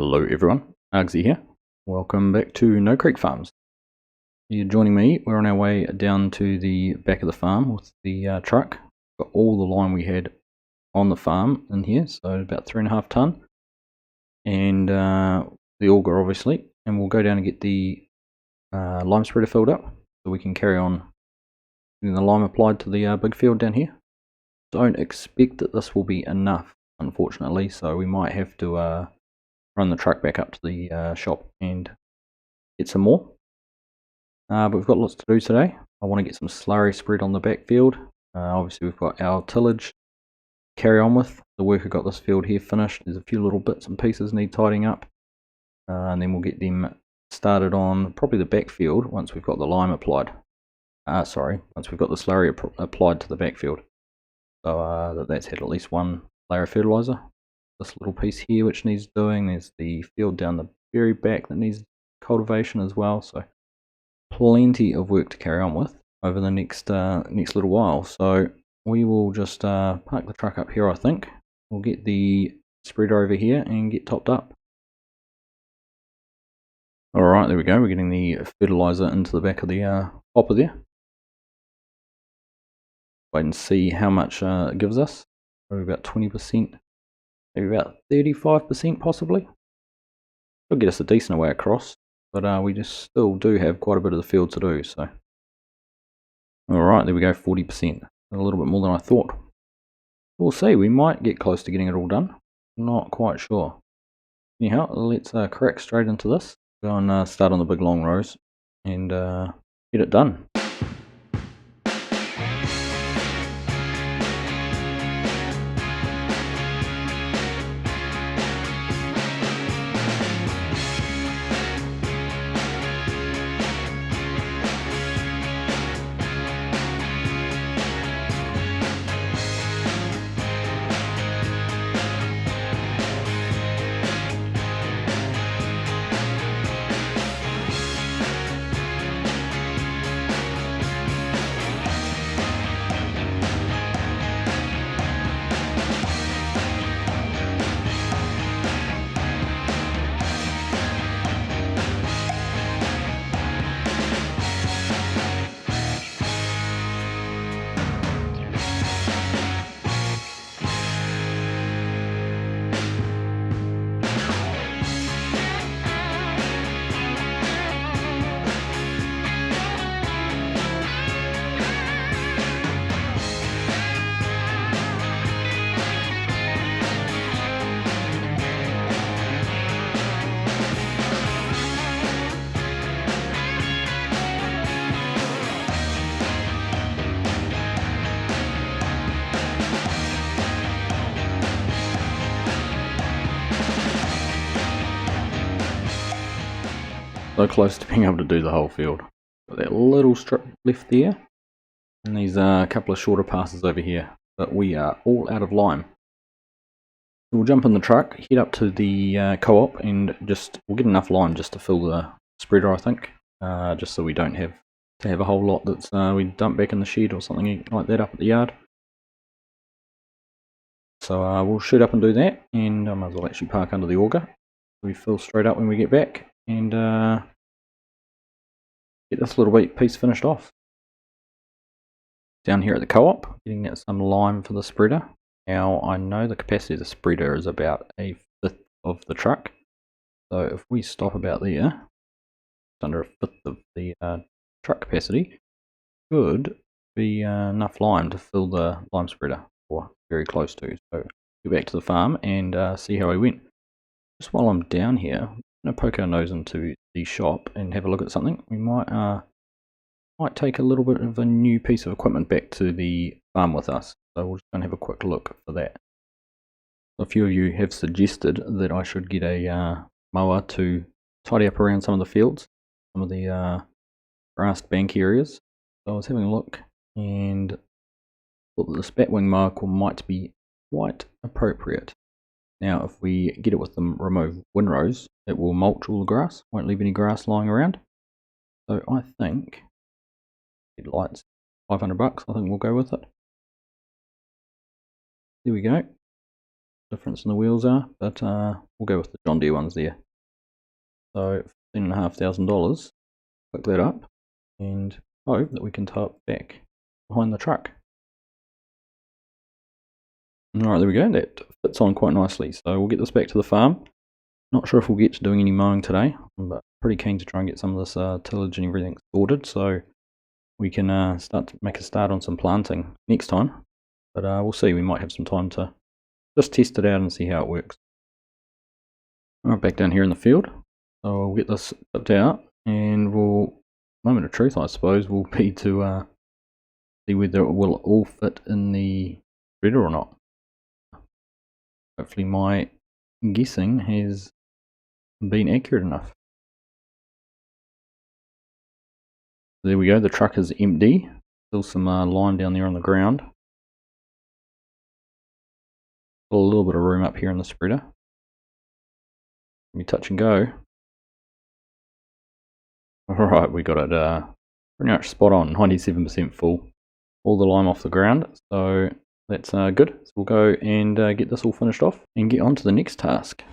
Hello everyone, Argsy here. Welcome back to No Creek Farms. You're joining me. We're on our way down to the back of the farm with the truck. Got all the lime we had on the farm in here, so about 3.5 tonne. And the auger obviously. And we'll go down and get the lime spreader filled up so we can carry on getting the lime applied to the big field down here. Don't expect that this will be enough, unfortunately, so we might have to run the truck back up to the shop and get some more. But we've got lots to do today. I want to get some slurry spread on the backfield. Obviously we've got our tillage to carry on with. The worker got this field here finished. There's a few little bits and pieces need tidying up. And then we'll get them started on probably the backfield once we've got the lime applied. Once we've got the slurry applied to the backfield. So that's had at least one layer of fertilizer. This little piece here which needs doing. There's the field down the very back that needs cultivation as well. So plenty of work to carry on with over the next little while. So we will just park the truck up here. I think we'll get the spreader over here and get topped up. Alright, there we go. We're getting the fertilizer into the back of the hopper there. Wait and see how much it gives us. Probably about 20%. Maybe about 35% possibly. It'll get us a decent way across, but we just still do have quite a bit of the field to do. So, alright, there we go, 40%. A little bit more than I thought. We'll see, we might get close to getting it all done. Not quite sure. Anyhow, let's crack straight into this. Go and start on the big long rows and get it done. So close to being able to do the whole field. Got that little strip left there, and these are a couple of shorter passes over here, but we are all out of lime. So we'll jump in the truck, head up to the co-op, and we'll get enough lime just to fill the spreader, I think, just so we don't have to have a whole lot that's we dump back in the shed or something like that up at the yard. So we'll shoot up and do that, and I might as well actually park under the auger. We fill straight up when we get back, and get this little piece finished off. Down here at the co-op, getting out some lime for the spreader. Now I know the capacity of the spreader is about 1/5 of the truck, so if we stop about there, under 1/5 of the truck capacity, should be enough lime to fill the lime spreader, or very close to. So go back to the farm and see how we went. Just while I'm down here, I'm going to poke our nose into the shop and have a look at something. We might take a little bit of a new piece of equipment back to the farm with us. So we'll just go and have a quick look for that. A few of you have suggested that I should get a mower to tidy up around some of the fields, some of the grassed bank areas. So I was having a look and thought that the spatwing mower might be quite appropriate. Now if we get it with the remote windrows, it will mulch all the grass, won't leave any grass lying around. So I think, lights, $500, I think we'll go with it. There we go. Difference in the wheels are, but we'll go with the John Deere ones there. So $15,500. Click that up and hope that we can tow it back behind the truck. Alright, there we go. That fits on quite nicely. So we'll get this back to the farm. Not sure if we'll get to doing any mowing today, but pretty keen to try and get some of this tillage and everything sorted so we can start to make a start on some planting next time. But we'll see. We might have some time to just test it out and see how it works. Alright, back down here in the field. So we'll get this tipped out, and moment of truth I suppose will be to see whether it will all fit in the spreader or not. Hopefully my guessing has been accurate enough. There we go, the truck is empty. Still some line down there on the ground. A little bit of room up here in the spreader. Let me touch and go. Alright, we got it pretty much spot on, 97% full. All the lime off the ground, so that's good. So we'll go and get this all finished off and get on to the next task.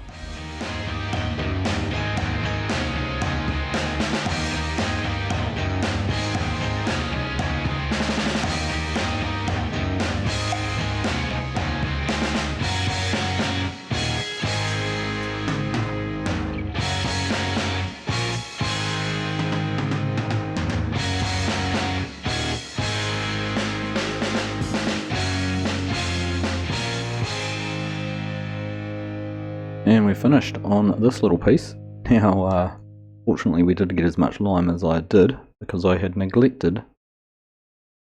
And we're finished on this little piece. Now, fortunately we didn't get as much lime as I did because I had neglected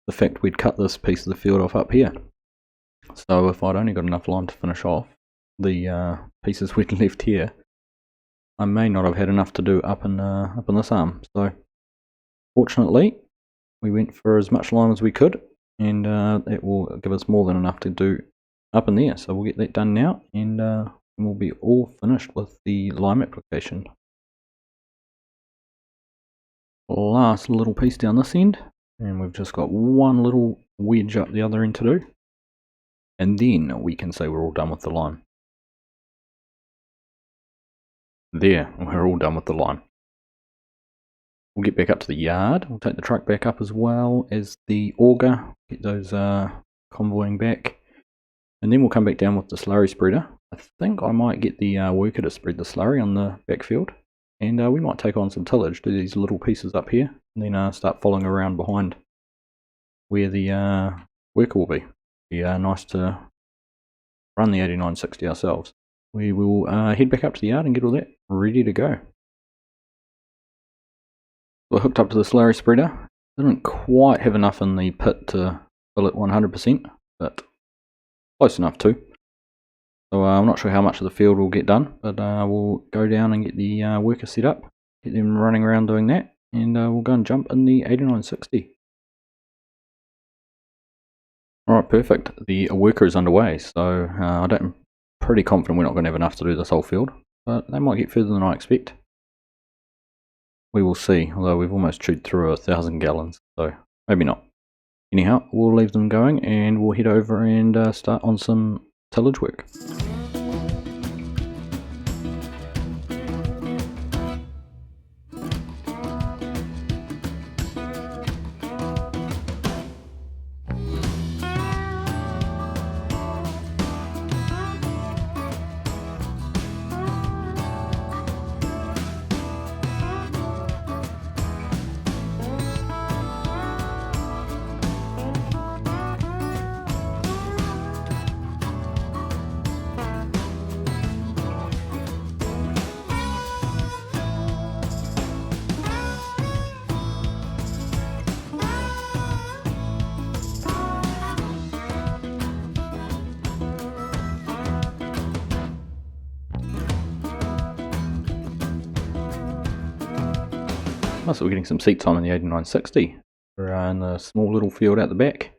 the fact we'd cut this piece of the field off up here. So if I'd only got enough lime to finish off the pieces we'd left here, I may not have had enough to do up in this arm. So fortunately we went for as much lime as we could, and it will give us more than enough to do up in there. So we'll get that done now, and we'll be all finished with the lime application. Last little piece down this end, and we've just got one little wedge up the other end to do, and then we can say we're all done with the lime. There, we're all done with the lime. We'll get back up to the yard. We'll take the truck back up as well as the auger, get those convoying back, and then we'll come back down with the slurry spreader. I think I might get the worker to spread the slurry on the backfield, and we might take on some tillage, do these little pieces up here, and then start following around behind where the worker will be. Be nice to run the 8960 ourselves. We will head back up to the yard and get all that ready to go. We're hooked up to the slurry spreader. Didn't quite have enough in the pit to fill it 100%, but close enough too. So I'm not sure how much of the field will get done, but we'll go down and get the worker set up, get them running around doing that, and we'll go and jump in the 8960. Alright, perfect. The worker is underway, so I'm pretty confident we're not going to have enough to do this whole field, but they might get further than I expect. We will see, although we've almost chewed through 1,000 gallons, so maybe not. Anyhow, we'll leave them going and we'll head over and start on some tillage work. So we're getting some seat time in the 8960. We're in the small little field out the back.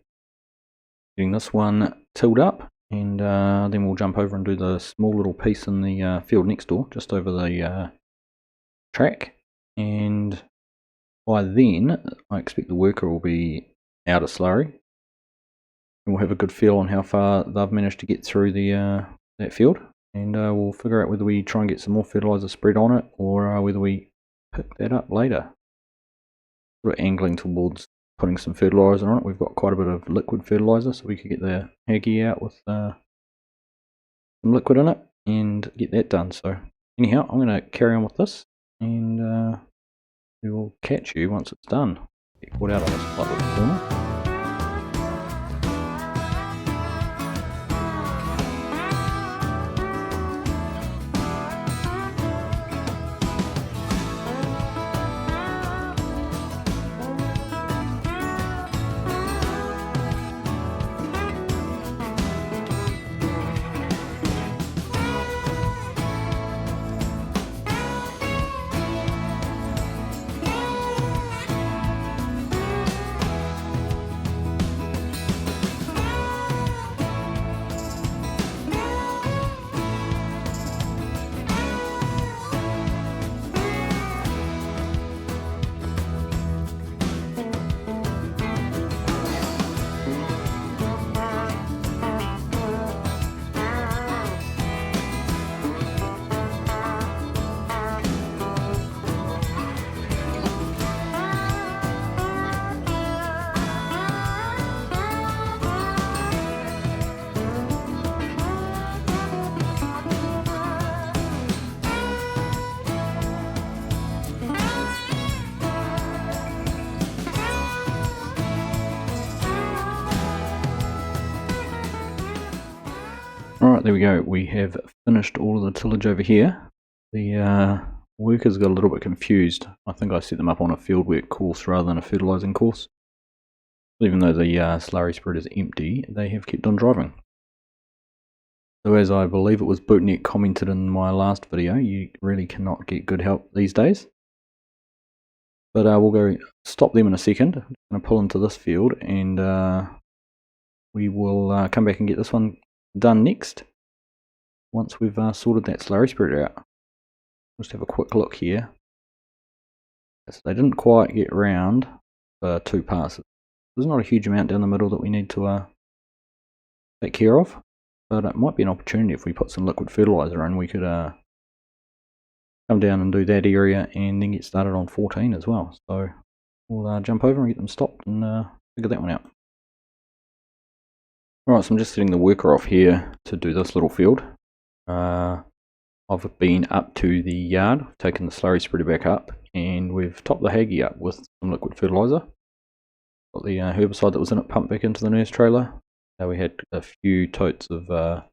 Getting this one tilled up, and then we'll jump over and do the small little piece in the field next door, just over the track. And by then, I expect the worker will be out of slurry, and we'll have a good feel on how far they've managed to get through the that field. and we'll figure out whether we try and get some more fertilizer spread on it, or whether we pick that up later. Sort of angling towards putting some fertilizer on it. We've got quite a bit of liquid fertilizer, so we could get the Argsy out with some liquid in it and get that done. So anyhow, I'm going to carry on with this, and we will catch you once it's done. Get caught out on this slight little corner. Alright, there we go. We have finished all of the tillage over here. The workers got a little bit confused. I think I set them up on a fieldwork course rather than a fertilizing course. Even though the slurry spread is empty, they have kept on driving. So as I believe it was Bootneck commented in my last video, you really cannot get good help these days. But we'll go stop them in a second. I'm going to pull into this field, and we will come back and get this one done next, once we've sorted that slurry spread out. Just have a quick look here. So they didn't quite get round for 2 passes. There's not a huge amount down the middle that we need to take care of, but it might be an opportunity if we put some liquid fertilizer in. We could come down and do that area and then get started on 14 as well. So we'll jump over and get them stopped and figure that one out. Alright, so I'm just setting the worker off here to do this little field. I've been up to the yard, taken the slurry spreader back up, and we've topped the Argsy up with some liquid fertilizer. Got the herbicide that was in it pumped back into the nurse trailer. Now we had a few totes of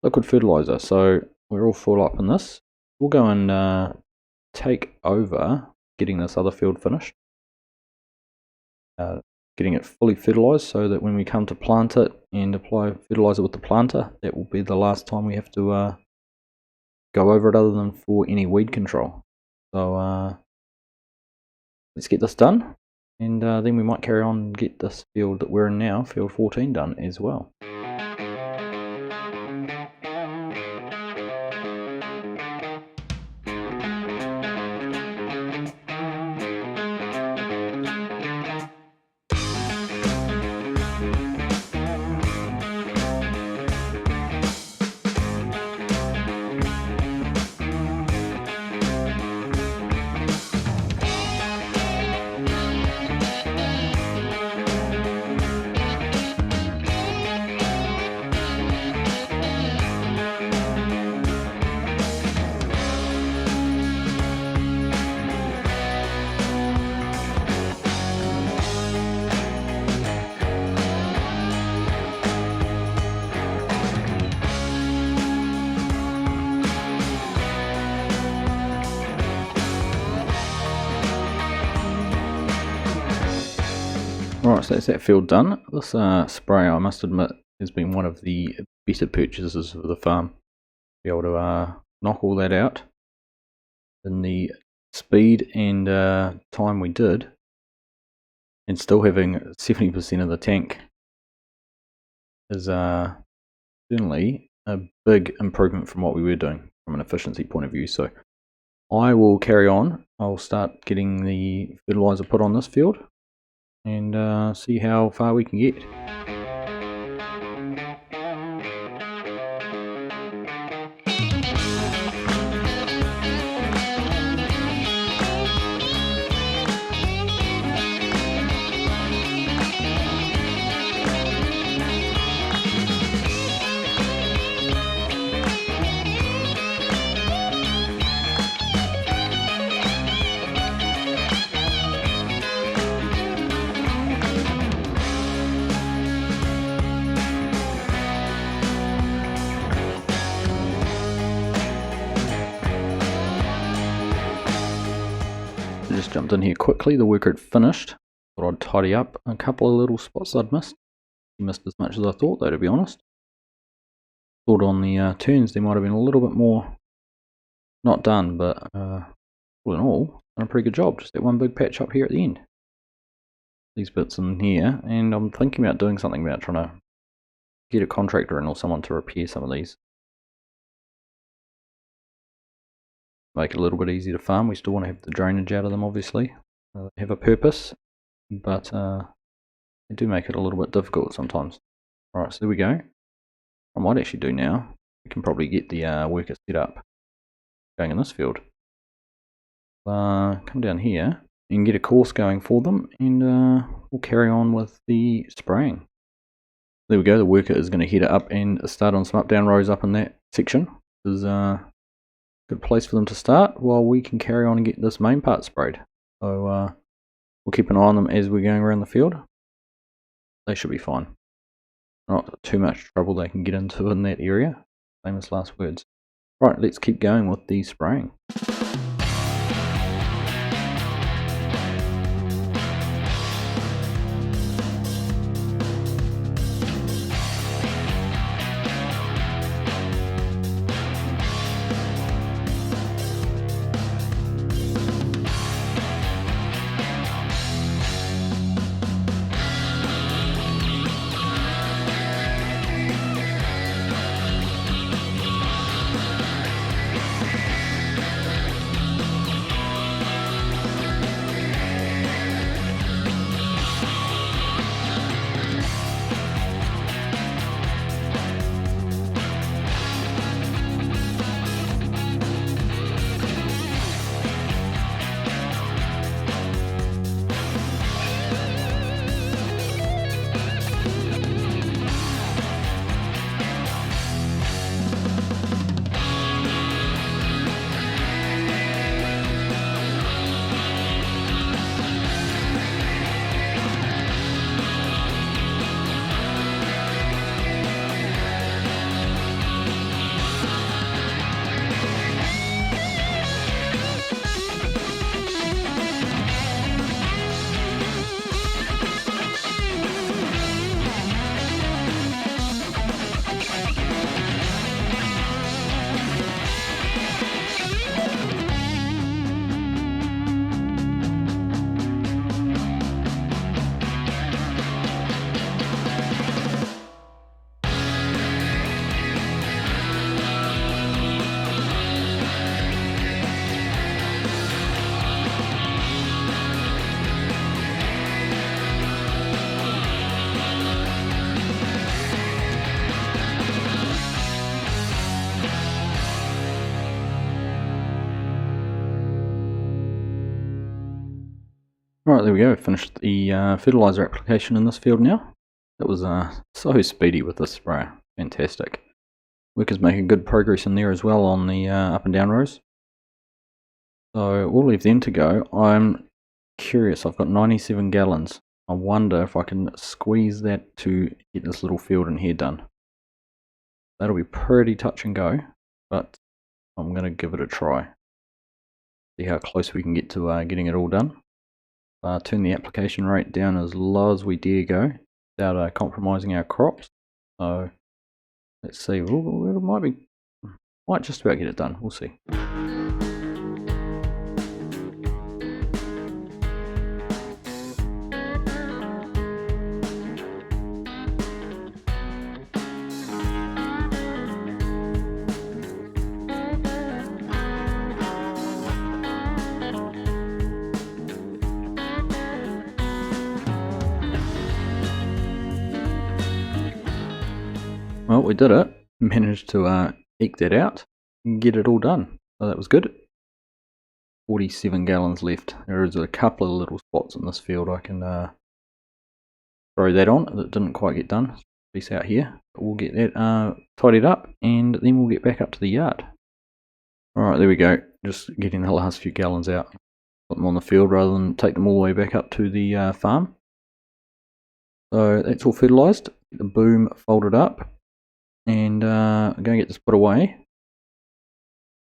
liquid fertilizer, so we're all full up in this. We'll go and take over getting this other field finished. Getting it fully fertilized so that when we come to plant it and apply fertilizer with the planter, that will be the last time we have to go over it other than for any weed control. So let's get this done, and then we might carry on and get this field that we're in now, field 14, done as well. Alright, so that's that field done. This sprayer, I must admit, has been one of the better purchases of the farm. Be able to knock all that out in the speed and time we did, and still having 70% of the tank is certainly a big improvement from what we were doing from an efficiency point of view. So I will carry on. I'll start getting the fertilizer put on this field and see how far we can get. Just jumped in here quickly. The worker had finished. Thought I'd tidy up a couple of little spots I'd missed. Missed as much as I thought, though, to be honest. Thought on the turns there might have been a little bit more not done, but all in all, done a pretty good job. Just that one big patch up here at the end. These bits in here, and I'm thinking about doing something about trying to get a contractor in or someone to repair some of these. Make it a little bit easier to farm. We still want to have the drainage out of them, obviously. They have a purpose, but they do make it a little bit difficult sometimes. Alright, so there we go. I might actually do now, we can probably get the worker set up going in this field. Come down here and get a course going for them, and we'll carry on with the spraying. There we go, the worker is going to head up and start on some up down rows up in that section. This is a good place for them to start while we can carry on and get this main part sprayed. So we'll keep an eye on them as we're going around the field. They should be fine. Not too much trouble they can get into in that area. Famous last words. Right, let's keep going with the spraying. Right, there we go, finished the fertilizer application in this field now. That was so speedy with this sprayer, fantastic. Workers making good progress in there as well on the up and down rows. So we'll leave them to go. I'm curious, I've got 97 gallons. I wonder if I can squeeze that to get this little field in here done. That'll be pretty touch and go, but I'm going to give it a try. See how close we can get to getting it all done. Turn the application rate down as low as we dare go without compromising our crops. So let's see, it might just about get it done, we'll see. Well, we did it. Managed to eke that out and get it all done. So that was good. 47 gallons left. There is a couple of little spots in this field I can throw that on that didn't quite get done. Piece out here. But we'll get that tidied up and then we'll get back up to the yard. Alright, there we go. Just getting the last few gallons out. Put them on the field rather than take them all the way back up to the farm. So that's all fertilised. Get the boom folded up. And I'm going to get this put away.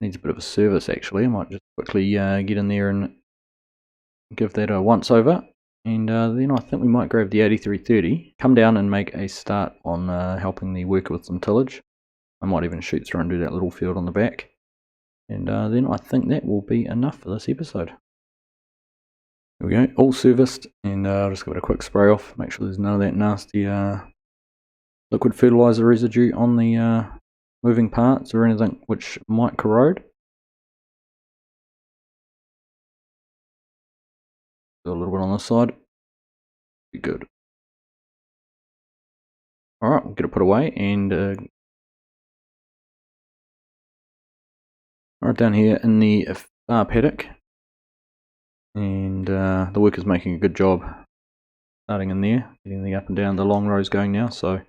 Needs a bit of a service actually. I might just quickly get in there and give that a once over, and then I think we might grab the 8330, come down and make a start on helping the worker with some tillage. I might even shoot through and do that little field on the back, and then I think that will be enough for this episode. There we go, all serviced, and I'll just give it a quick spray off, make sure there's none of that nasty liquid fertilizer residue on the moving parts or anything which might corrode. Do a little bit on this side. Be good. Alright, we'll get it put away, and right down here in the far paddock, and the worker's making a good job starting in there, getting the up and down the long rows going now, so I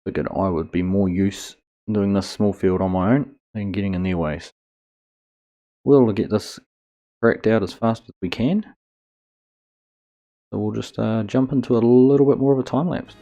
figured I would be more use doing this small field on my own than getting in their ways. We'll get this cracked out as fast as we can, so we'll just jump into a little bit more of a time lapse.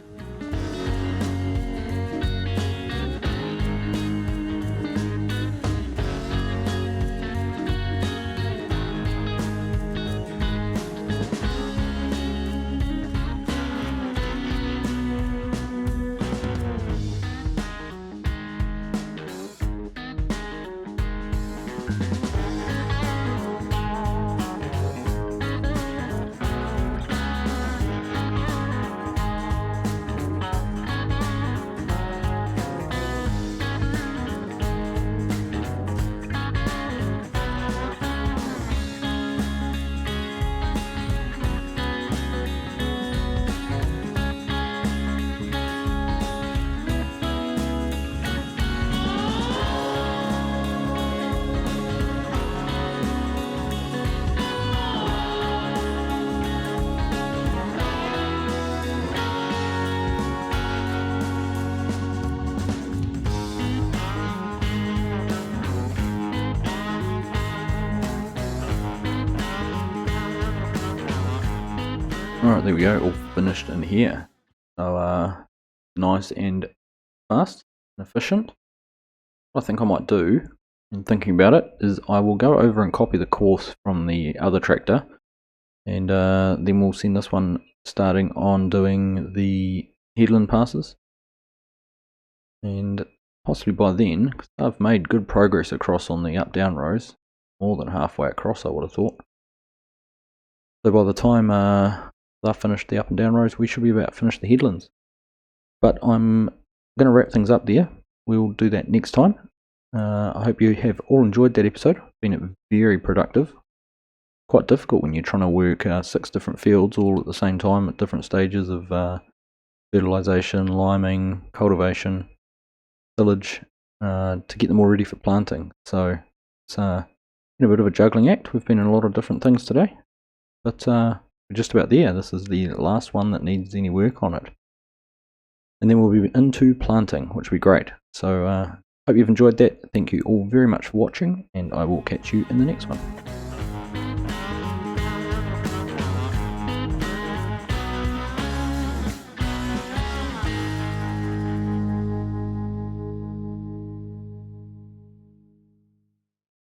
Alright, there we go, all finished in here. So nice and fast and efficient. What I think I might do, in thinking about it, is I will go over and copy the course from the other tractor, and then we'll send this one starting on doing the headland passes. And possibly by then, because I've made good progress across on the up-down rows, more than halfway across I would have thought. So by the time I've finished the up and down rows, we should be about finished the headlands. But I'm going to wrap things up there. We'll do that next time. I hope you have all enjoyed that episode. It's been very productive. Quite difficult when you're trying to work 6 different fields all at the same time at different stages of fertilization, liming, cultivation, tillage, to get them all ready for planting. So it's been a bit of a juggling act. We've been in a lot of different things today, but we're just about there. This is the last one that needs any work on it, and then we'll be into planting, which will be great. So hope you've enjoyed that. Thank you all very much for watching, and I will catch you in the next one.